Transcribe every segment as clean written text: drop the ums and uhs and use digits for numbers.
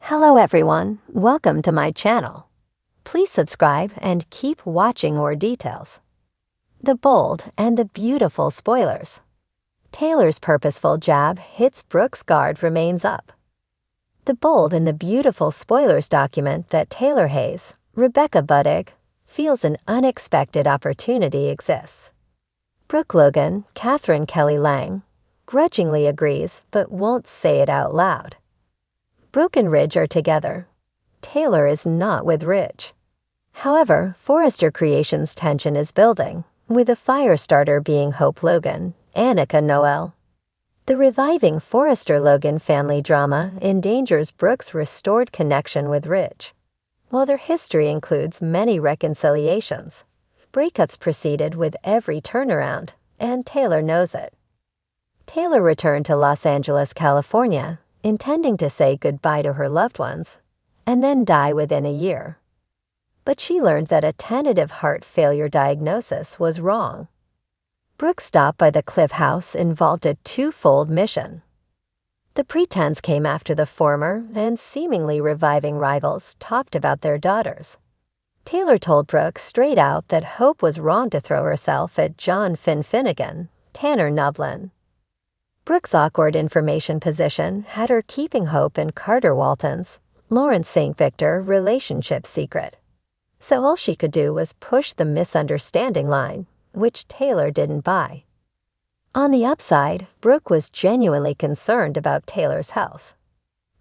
Hello everyone, welcome to my channel. Please subscribe and keep watching more details. The bold and the beautiful spoilers. Taylor's purposeful jab hits Brooke's guard remains up. The bold and the beautiful spoilers document that Taylor Hayes, Rebecca Buddig, feels an unexpected opportunity exists. Brooke Logan, Catherine Kelly Lang, grudgingly agrees but won't say it out loud. Brooke and Ridge are together. Taylor is not with Ridge. However, Forrester Creations' tension is building, with the fire starter being Hope Logan, Annika Noel. The reviving Forrester-Logan family drama endangers Brooke's restored connection with Ridge. While their history includes many reconciliations, breakups proceeded with every turnaround, and Taylor knows it. Taylor returned to Los Angeles, California, intending to say goodbye to her loved ones, and then die within a year. But she learned that a tentative heart failure diagnosis was wrong. Brooke's stop by the Cliff House involved a twofold mission. The pretense came after the former and seemingly reviving rivals talked about their daughters. Taylor told Brooke straight out that Hope was wrong to throw herself at John Finnegan, Tanner Nublin. Brooke's awkward information position had her keeping Hope and Carter Walton's, Lawrence St. Victor relationship secret. So all she could do was push the misunderstanding line, which Taylor didn't buy. On the upside, Brooke was genuinely concerned about Taylor's health.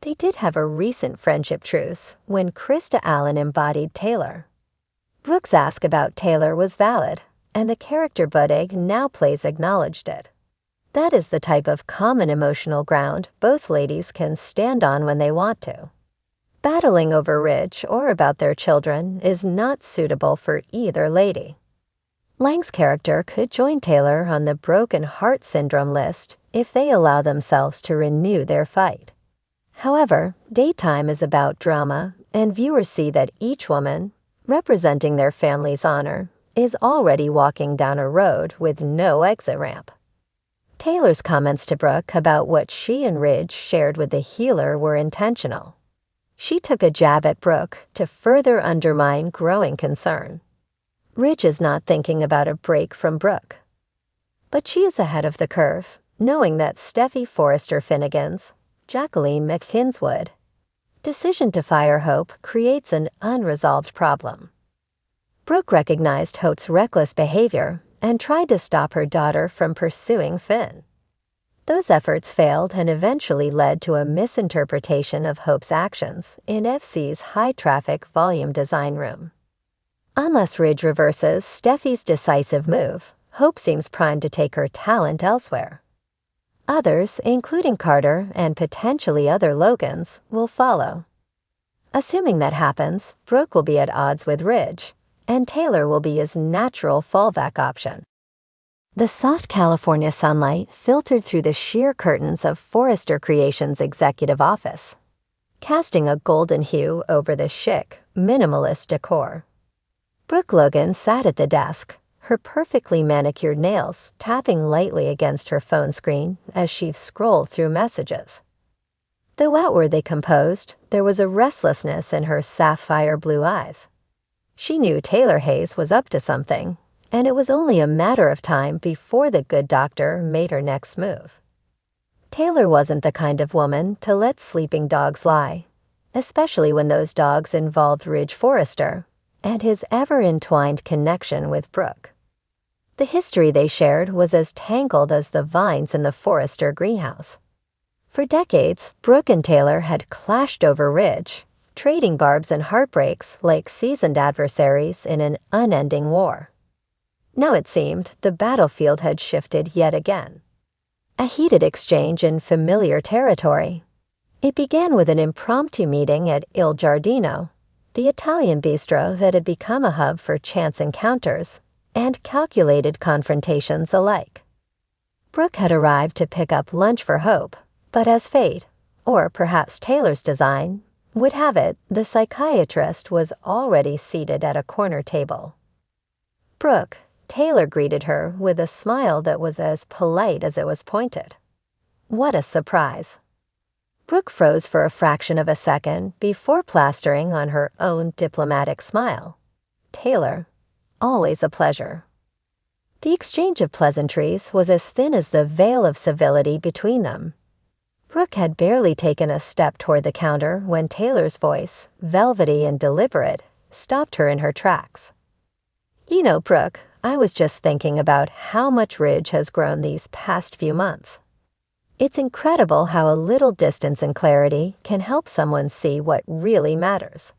They did have a recent friendship truce when Krista Allen embodied Taylor. Brooke's ask about Taylor was valid, and the character Buddig now plays acknowledged it. That is the type of common emotional ground both ladies can stand on when they want to. Battling over Ridge or about their children is not suitable for either lady. Lang's character could join Taylor on the broken heart syndrome list if they allow themselves to renew their fight. However, daytime is about drama, and viewers see that each woman, representing their family's honor, is already walking down a road with no exit ramp. Taylor's comments to Brooke about what she and Ridge shared with the healer were intentional. She took a jab at Brooke to further undermine growing concern. Ridge is not thinking about a break from Brooke. But she is ahead of the curve, knowing that Steffi Forrester Finnegan's, Jacqueline McKinswood, decision to fire Hope creates an unresolved problem. Brooke recognized Hope's reckless behavior and tried to stop her daughter from pursuing Finn. Those efforts failed and eventually led to a misinterpretation of Hope's actions in FC's high-traffic volume design room. Unless Ridge reverses Steffi's decisive move, Hope seems primed to take her talent elsewhere. Others, including Carter and potentially other Logans, will follow. Assuming that happens, Brooke will be at odds with Ridge, and Taylor will be his natural fallback option. The soft California sunlight filtered through the sheer curtains of Forrester Creations' executive office, casting a golden hue over the chic, minimalist decor. Brooke Logan sat at the desk, her perfectly manicured nails tapping lightly against her phone screen as she scrolled through messages. Though outwardly composed, there was a restlessness in her sapphire blue eyes. She knew Taylor Hayes was up to something, and it was only a matter of time before the good doctor made her next move. Taylor wasn't the kind of woman to let sleeping dogs lie, especially when those dogs involved Ridge Forrester and his ever-entwined connection with Brooke. The history they shared was as tangled as the vines in the Forrester greenhouse. For decades, Brooke and Taylor had clashed over Ridge, trading barbs and heartbreaks like seasoned adversaries in an unending war. Now it seemed the battlefield had shifted yet again. A heated exchange in familiar territory. It began with an impromptu meeting at Il Giardino, the Italian bistro that had become a hub for chance encounters and calculated confrontations alike. Brooke had arrived to pick up lunch for Hope, but as fate, or perhaps Taylor's design, would have it, the psychiatrist was already seated at a corner table. Brooke, Taylor greeted her with a smile that was as polite as it was pointed. What a surprise. Brooke froze for a fraction of a second before plastering on her own diplomatic smile. Taylor, always a pleasure. The exchange of pleasantries was as thin as the veil of civility between them. Brooke had barely taken a step toward the counter when Taylor's voice, velvety and deliberate, stopped her in her tracks. "You know, Brooke, I was just thinking about how much Ridge has grown these past few months. It's incredible how a little distance and clarity can help someone see what really matters."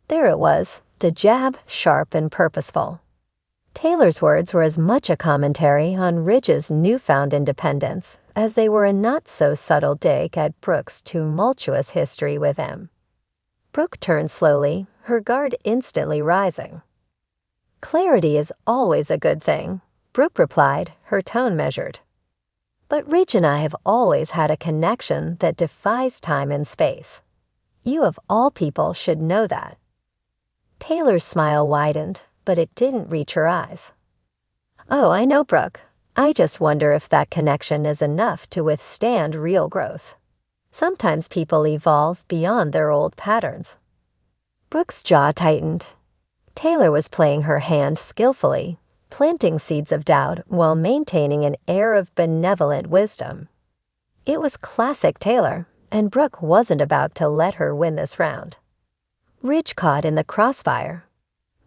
There it was, the jab, sharp and purposeful. Taylor's words were as much a commentary on Ridge's newfound independence as they were a not-so-subtle dig at Brooke's tumultuous history with him. Brooke turned slowly, her guard instantly rising. "Clarity is always a good thing," Brooke replied, her tone measured. "But Ridge and I have always had a connection that defies time and space. You of all people should know that." Taylor's smile widened, but it didn't reach her eyes. "Oh, I know, Brooke. I just wonder if that connection is enough to withstand real growth. Sometimes people evolve beyond their old patterns." Brooke's jaw tightened. Taylor was playing her hand skillfully, planting seeds of doubt while maintaining an air of benevolent wisdom. It was classic Taylor, and Brooke wasn't about to let her win this round. Ridge caught in the crossfire.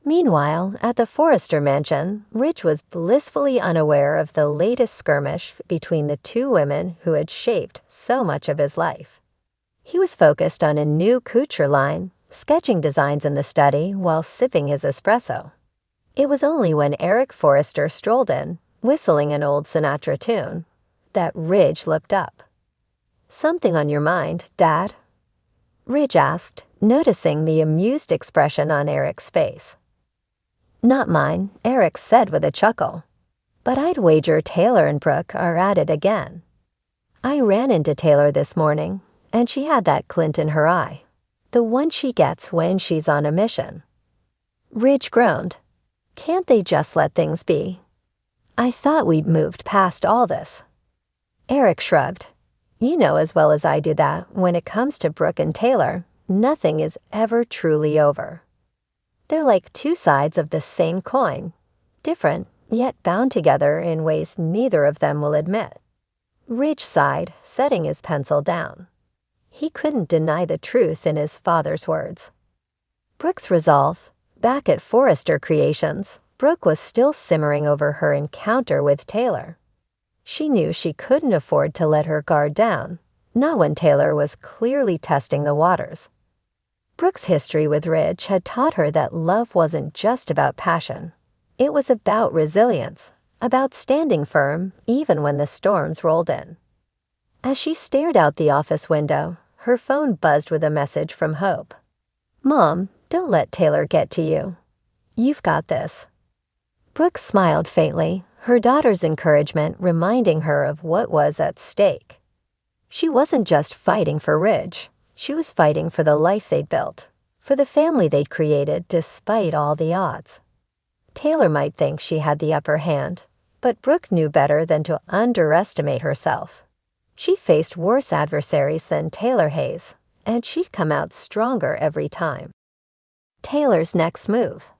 Meanwhile, at the Forrester mansion, Ridge was blissfully unaware of the latest skirmish between the two women who had shaped so much of his life. He was focused on a new couture line, sketching designs in the study while sipping his espresso. It was only when Eric Forrester strolled in, whistling an old Sinatra tune, that Ridge looked up. "Something on your mind, Dad?" Ridge asked, noticing the amused expression on Eric's face. "Not mine," Eric said with a chuckle. "But I'd wager Taylor and Brooke are at it again. I ran into Taylor this morning, and she had that glint in her eye, the one she gets when she's on a mission." Ridge groaned. "Can't they just let things be? I thought we'd moved past all this." Eric shrugged. "You know as well as I do that, when it comes to Brooke and Taylor, nothing is ever truly over. They're like two sides of the same coin, different, yet bound together in ways neither of them will admit." Ridge sighed, setting his pencil down. He couldn't deny the truth in his father's words. Brooke's resolve. Back at Forrester Creations, Brooke was still simmering over her encounter with Taylor. She knew she couldn't afford to let her guard down, not when Taylor was clearly testing the waters. Brooke's history with Ridge had taught her that love wasn't just about passion. It was about resilience, about standing firm even when the storms rolled in. As she stared out the office window, her phone buzzed with a message from Hope. "Mom, don't let Taylor get to you. You've got this." Brooke smiled faintly, her daughter's encouragement reminding her of what was at stake. She wasn't just fighting for Ridge. She was fighting for the life they'd built, for the family they'd created despite all the odds. Taylor might think she had the upper hand, but Brooke knew better than to underestimate herself. She faced worse adversaries than Taylor Hayes, and she'd come out stronger every time. Taylor's next move.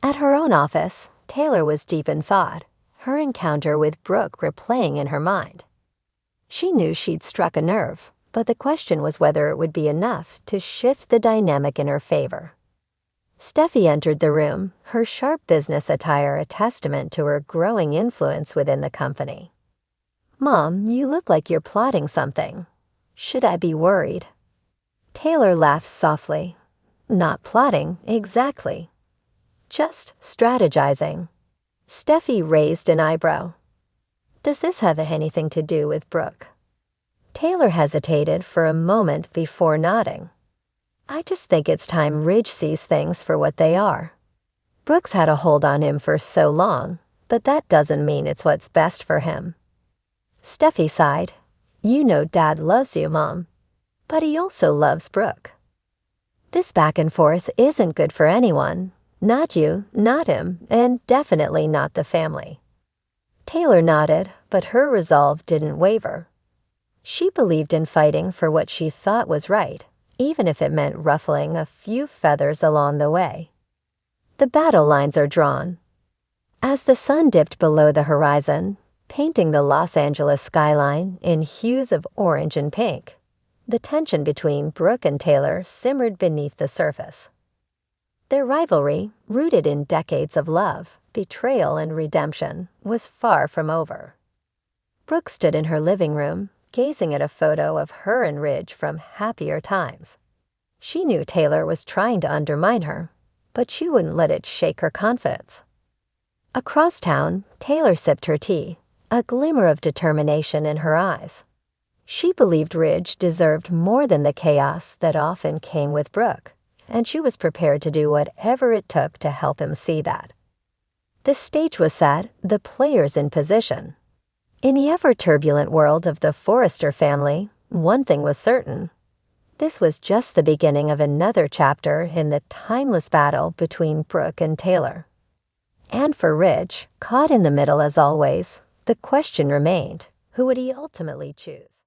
At her own office, Taylor was deep in thought, her encounter with Brooke replaying in her mind. She knew she'd struck a nerve, but the question was whether it would be enough to shift the dynamic in her favor. Steffi entered the room, her sharp business attire a testament to her growing influence within the company. "Mom, you look like you're plotting something. Should I be worried?" Taylor laughed softly. "Not plotting, exactly. Just strategizing." Steffi raised an eyebrow. "Does this have anything to do with Brooke?" Taylor hesitated for a moment before nodding. "I just think it's time Ridge sees things for what they are. Brooke's had a hold on him for so long, but that doesn't mean it's what's best for him." Steffi sighed. "You know Dad loves you, Mom, but he also loves Brooke. This back and forth isn't good for anyone, not you, not him, and definitely not the family." Taylor nodded, but her resolve didn't waver. She believed in fighting for what she thought was right, even if it meant ruffling a few feathers along the way. The battle lines are drawn. As the sun dipped below the horizon, painting the Los Angeles skyline in hues of orange and pink, the tension between Brooke and Taylor simmered beneath the surface. Their rivalry, rooted in decades of love, betrayal, and redemption, was far from over. Brooke stood in her living room, gazing at a photo of her and Ridge from happier times. She knew Taylor was trying to undermine her, but she wouldn't let it shake her confidence. Across town, Taylor sipped her tea, a glimmer of determination in her eyes. She believed Ridge deserved more than the chaos that often came with Brooke, and she was prepared to do whatever it took to help him see that. The stage was set, the players in position. In the ever-turbulent world of the Forrester family, one thing was certain. This was just the beginning of another chapter in the timeless battle between Brooke and Taylor. And for Ridge, caught in the middle as always, the question remained, who would he ultimately choose?